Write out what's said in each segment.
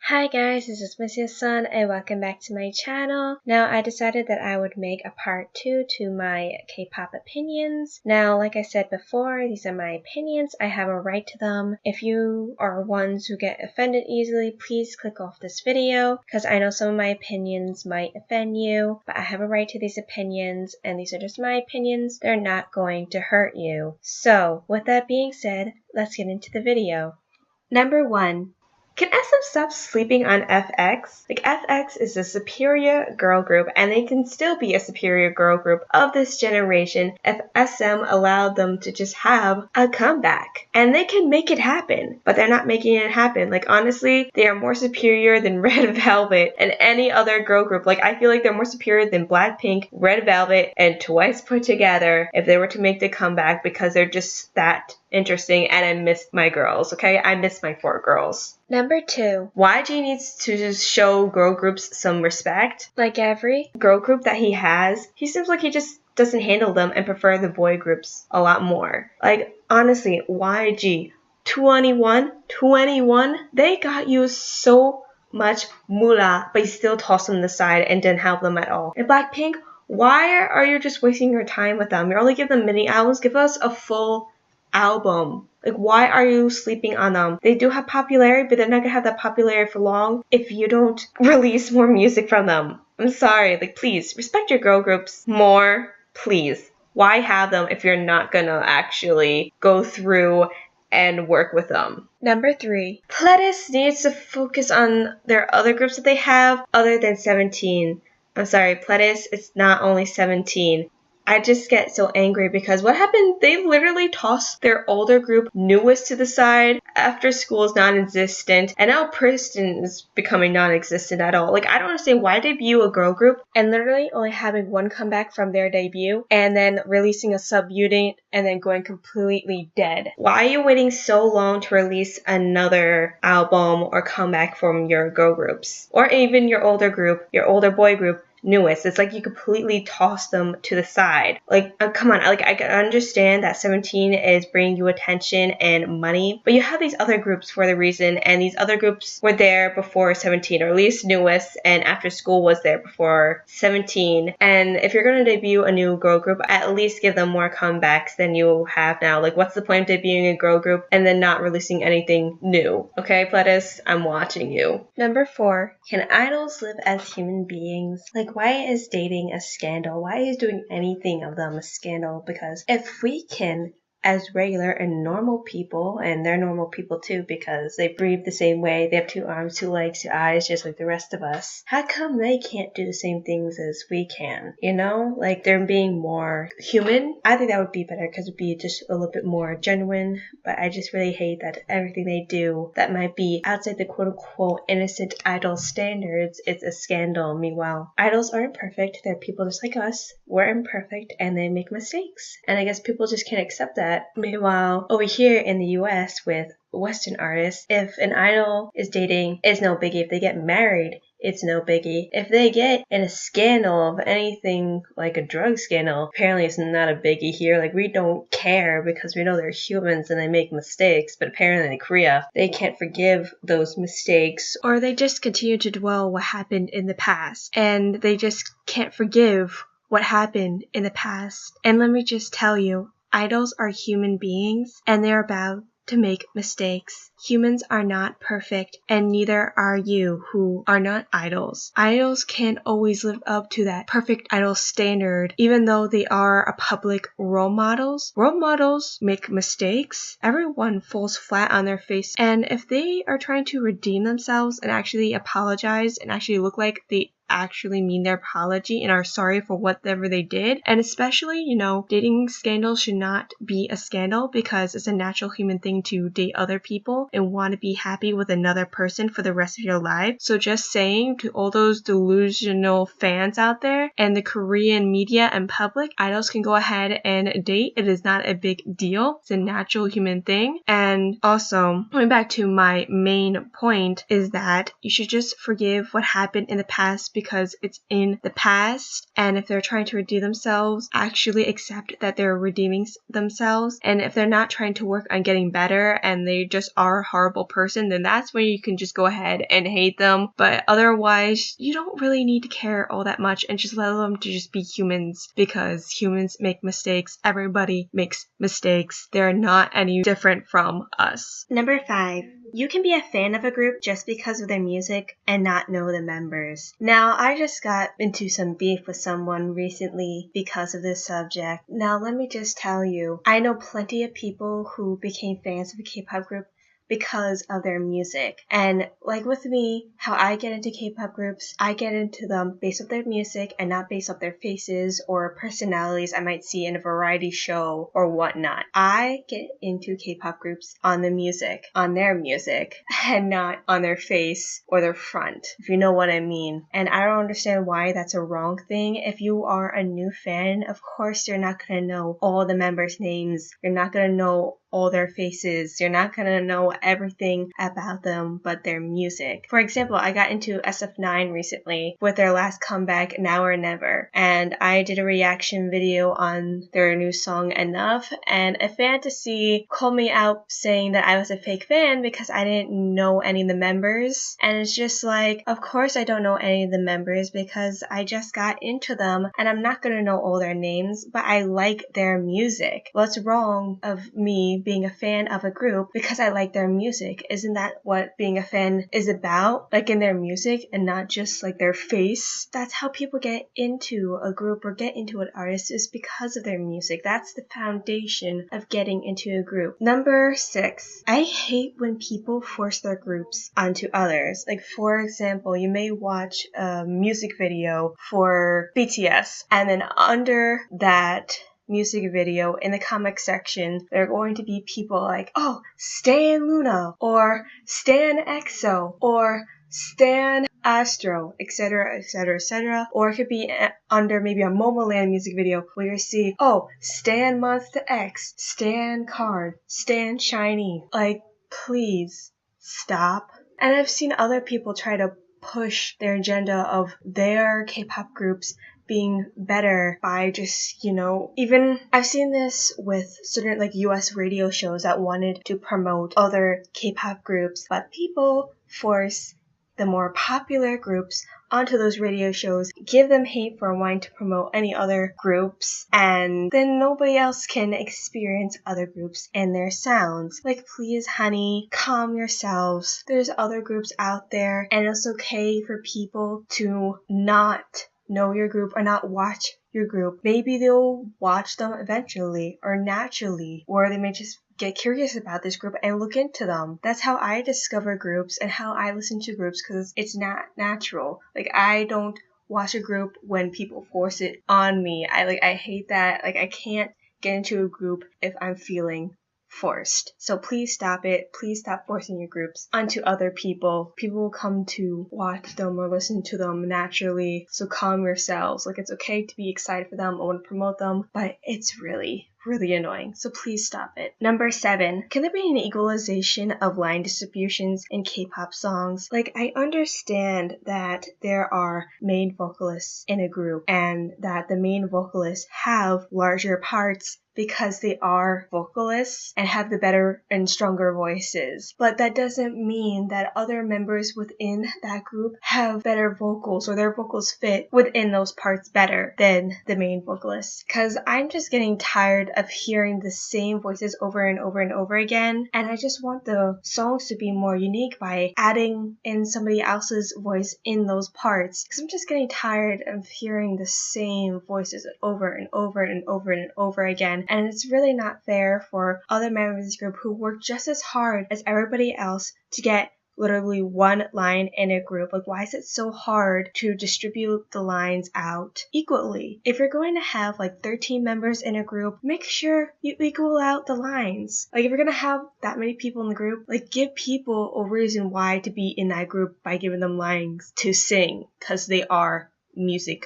Hi guys, this is Miss Sun and welcome back to my channel. Now I decided that I would make a part 2 to my K-pop opinions. Now like I said before, these are my opinions. I have a right to them. If you are ones who get offended easily, please click off this video because I know some of my opinions might offend you, but I have a right to these opinions and these are just my opinions. They're not going to hurt you. So with that being said, let's get into the video. Number 1. Can SM stop sleeping on FX? Like, FX is a superior girl group, and they can still be a superior girl group of this generation if SM allowed them to just have a comeback. And they can make it happen, but they're not making it happen. Like, honestly, they are more superior than Red Velvet and any other girl group. Like, I feel like they're more superior than Blackpink, Red Velvet, and Twice put together if they were to make the comeback because they're just that interesting, and I miss my girls, okay? I miss my 4 girls. Number 2. YG needs to just show girl groups some respect. Like every girl group that he has, he seems like he just doesn't handle them and prefer the boy groups a lot more. Like, honestly, YG, 21, they got you so much moolah, but you still toss them to the side and didn't help them at all. And Blackpink, why are you just wasting your time with them? You're only giving them mini albums. Give us a full album. Like, why are you sleeping on them? They do have popularity, but they're not gonna have that popularity for long if you don't release more music from them. I'm sorry, like, please respect your girl groups more, please. Why have them if you're not gonna actually go through and work with them? Number 3. Pledis needs to focus on their other groups that they have other than 17. I'm sorry, Pledis, it's not only 17. I just get so angry because what happened? They literally tossed their older group Newest to the side. After School is non-existent, and now Princeton is becoming non-existent at all. Like, I don't understand why debut a girl group and literally only having one comeback from their debut and then releasing a sub-unit and then going completely dead. Why are you waiting so long to release another album or comeback from your girl groups? Or even your older group, your older boy group, Newest. It's like you completely toss them to the side. Like, come on, like, I can understand that 17 is bringing you attention and money, but you have these other groups for the reason, and these other groups were there before 17, or at least Newest and After School was there before 17. And if you're going to debut a new girl group, at least give them more comebacks than you have now. Like, what's the point of debuting a girl group and then not releasing anything new? Okay, Pledis, I'm watching you. Number 4. Can idols live as human beings? Like, why is dating a scandal? Why is doing anything of them a scandal? Because if we can, as regular and normal people, and they're normal people too because they breathe the same way, they have 2 arms, 2 legs, 2 eyes, just like the rest of us, how come they can't do the same things as we can? You know? Like, they're being more human. I think that would be better because it would be just a little bit more genuine, but I just really hate that everything they do that might be outside the quote-unquote innocent idol standards is a scandal. Meanwhile, idols aren't perfect. They're people just like us. We're imperfect and they make mistakes. And I guess people just can't accept that. Meanwhile, over here in the US with Western artists, if an idol is dating, it's no biggie. If they get married, it's no biggie. If they get in a scandal of anything like a drug scandal, apparently it's not a biggie here. Like, we don't care because we know they're humans and they make mistakes. But apparently in Korea, they can't forgive those mistakes, or they just continue to dwell what happened in the past. And they just can't forgive what happened in the past. And let me just tell you, idols are human beings and they're about to make mistakes. Humans are not perfect, and neither are you who are not idols. Idols can't always live up to that perfect idol standard, even though they are a public role models. Role models make mistakes. Everyone falls flat on their face, and if they are trying to redeem themselves and actually apologize and actually look like they actually mean their apology and are sorry for whatever they did. And especially, you know, dating scandals should not be a scandal because it's a natural human thing to date other people and want to be happy with another person for the rest of your life. So just saying to all those delusional fans out there and the Korean media and public, idols can go ahead and date. It is not a big deal. It's a natural human thing. And also, going back to my main point is that you should just forgive what happened in the past because it's in the past, and if they're trying to redeem themselves, actually accept that they're redeeming themselves. And if they're not trying to work on getting better and they just are a horrible person, then that's when you can just go ahead and hate them. But otherwise, you don't really need to care all that much and just allow them to just be humans, because humans make mistakes. Everybody makes mistakes. They're not any different from us. Number 5. You can be a fan of a group just because of their music and not know the members. Now, I just got into some beef with someone recently because of this subject. Now, let me just tell you, I know plenty of people who became fans of a K-pop group because of their music. And like with me, how I get into K-pop groups, I get into them based off their music and not based off their faces or personalities I might see in a variety show or whatnot. I get into K-pop groups on the music, on their music, and not on their face or their front, if you know what I mean. And I don't understand why that's a wrong thing. If you are a new fan, of course you're not gonna know all the members' names. You're not gonna know all their faces. You're not gonna know everything about them but their music. For example, I got into SF9 recently with their last comeback, Now or Never, and I did a reaction video on their new song Enough, and a fantasy called me out saying that I was a fake fan because I didn't know any of the members. And it's just like, of course I don't know any of the members because I just got into them and I'm not gonna know all their names, but I like their music. What's wrong of me being a fan of a group because I like their music? Isn't that what being a fan is about? Like in their music and not just like their face? That's how people get into a group or get into an artist, is because of their music. That's the foundation of getting into a group. Number 6. I hate when people force their groups onto others. Like for example, you may watch a music video for BTS and then under that music video in the comic section, there are going to be people like, oh, stan Luna, or stan EXO, or stan Astro, etc, etc, etc. Or it could be under maybe a Momoland music video where you see, oh, stan Monster X, stan Card, stan Shiny. Like, please stop. And I've seen other people try to push their agenda of their K-pop groups being better by just, even I've seen this with certain like US radio shows that wanted to promote other K-pop groups, but people force the more popular groups onto those radio shows, give them hate for wanting to promote any other groups, and then nobody else can experience other groups and their sounds. Like, please, honey, calm yourselves. There's other groups out there, and it's okay for people to not know your group or not watch your group. Maybe they'll watch them eventually or naturally, or they may just get curious about this group and look into them. That's how I discover groups and how I listen to groups, because it's not natural. Like, I don't watch a group when people force it on me. I hate that. Like, I can't get into a group if I'm feeling forced. So please stop it. Please stop forcing your groups onto other people. People will come to watch them or listen to them naturally. So calm yourselves. Like, it's okay to be excited for them or want to promote them, but it's really annoying. So please stop it. Number 7. Can there be an equalization of line distributions in K-pop songs? Like, I understand that there are main vocalists in a group and that the main vocalists have larger parts because they are vocalists and have the better and stronger voices. But that doesn't mean that other members within that group have better vocals or their vocals fit within those parts better than the main vocalist. Because I'm just getting tired of hearing the same voices over and over and over again. And I just want the songs to be more unique by adding in somebody else's voice in those parts. Because I'm just getting tired of hearing the same voices over and over and over and over again. And it's really not fair for other members of this group who work just as hard as everybody else to get literally one line in a group. Like, why is it so hard to distribute the lines out equally? If you're going to have like 13 members in a group, make sure you equal out the lines. Like, if you're going to have that many people in the group, like, give people a reason why to be in that group by giving them lines to sing, because they are music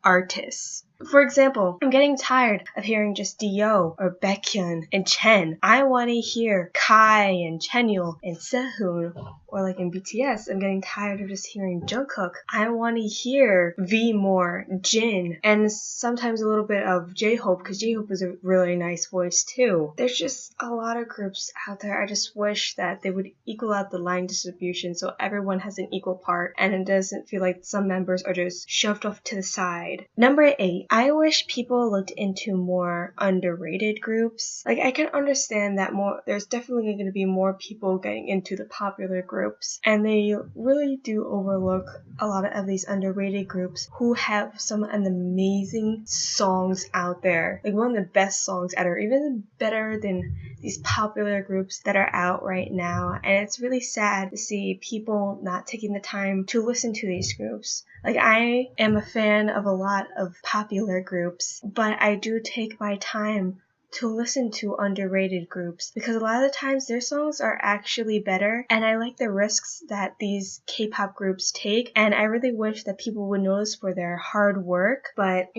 artists. For example, I'm getting tired of hearing just Dio or Baekhyun and Chen. I want to hear Kai and Chenyul and Sehun. Or like in BTS, I'm getting tired of just hearing Jungkook. I want to hear V more, Jin, and sometimes a little bit of J-Hope, because J-Hope is a really nice voice too. There's just a lot of groups out there. I just wish that they would equal out the line distribution so everyone has an equal part and it doesn't feel like some members are just shoved off to the side. Number 8, I wish people looked into more underrated groups. Like, I can understand that there's definitely going to be more people getting into the popular groups, and they really do overlook a lot of these underrated groups who have some amazing songs out there. Like, one of the best songs out there, even better than these popular groups that are out right now. And it's really sad to see people not taking the time to listen to these groups. Like, I am a fan of a lot of popular groups, but I do take my time to listen to underrated groups because a lot of the times their songs are actually better, and I like the risks that these K-pop groups take, and I really wish that people would notice for their hard work. But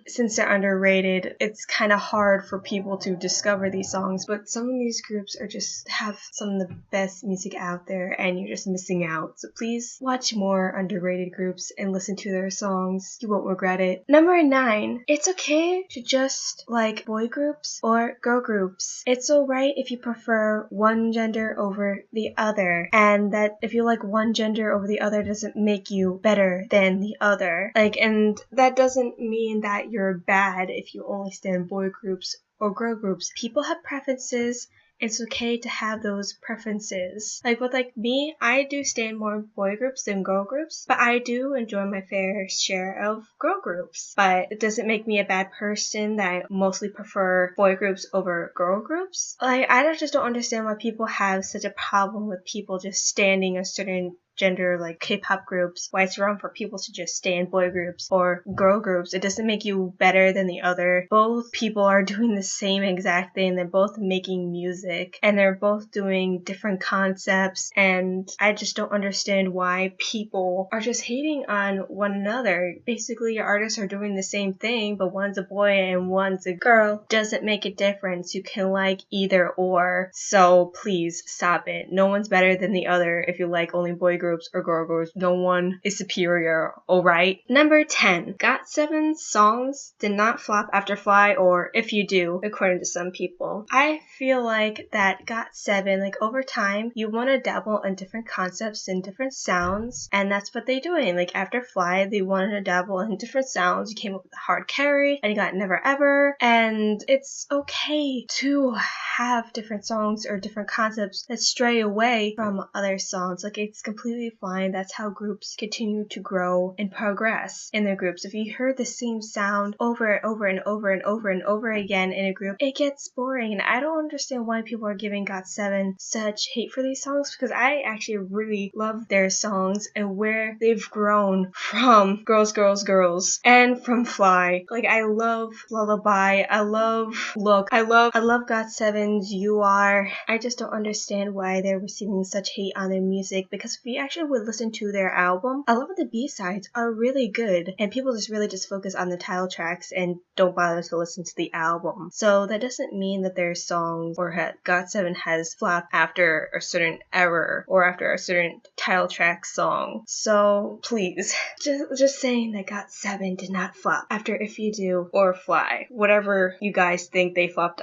since they're underrated, it's kind of hard for people to discover these songs. But some of these groups are just have some of the best music out there, and you're just missing out. So please watch more underrated groups and listen to their songs. You won't regret it. Number 9, it's okay to just like boy groups or girl groups. It's alright if you prefer one gender over the other, and that if you like one gender over the other doesn't make you better than the other. And that doesn't mean that you're bad if you only stand boy groups or girl groups. People have preferences. It's okay to have those preferences. Like with me, I do stand more boy groups than girl groups, but I do enjoy my fair share of girl groups. But it doesn't make me a bad person that I mostly prefer boy groups over girl groups. I just don't understand why people have such a problem with people just standing a certain gender, like K-pop groups, why it's wrong for people to just stay in boy groups or girl groups. It doesn't make you better than the other. Both people are doing the same exact thing. They're both making music and they're both doing different concepts, and I just don't understand why people are just hating on one another. Basically, your artists are doing the same thing, but one's a boy and one's a girl. Doesn't make a difference. You can like either or. So please stop it. No one's better than the other if you like only boy groups or girl groups. No one is superior, alright? Number 10. Got7 Songs did not flop after Fly, or if you do, according to some people. I feel like that Got7, over time, you want to dabble in different concepts and different sounds, and that's what they're doing. After Fly, they wanted to dabble in different sounds. You came up with a Hard Carry, and you got Never Ever, and it's okay to have different songs or different concepts that stray away from other songs. It's completely fine. That's how groups continue to grow and progress in their groups. If you heard the same sound over and over and over and over and over again in a group, it gets boring. And I don't understand why people are giving Got7 such hate for these songs, because I actually really love their songs and where they've grown from Girls, Girls, Girls and from Fly. I love Lullaby. I love Look. I love Got7's You Are. I just don't understand why they're receiving such hate on their music, because if you actually would listen to their album, a lot of the B-sides are really good, and people just focus on the title tracks and don't bother to listen to the album. So that doesn't mean that their songs or Got7 has flopped after a certain error or after a certain title track song. So please, just saying that Got7 did not flop after If You Do or Fly, whatever you guys think they flopped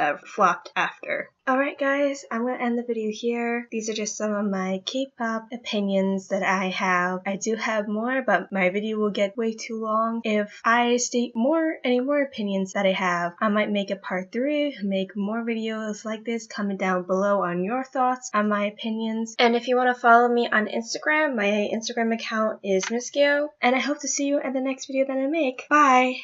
after. Alright guys, I'm going to end the video here. These are just some of my K-pop opinions that I have. I do have more, but my video will get way too long. If I state any more opinions that I have, I might make a part 3, make more videos like this. Comment down below on your thoughts on my opinions. And if you want to follow me on Instagram, my Instagram account is Miss Gyo. And I hope to see you in the next video that I make. Bye!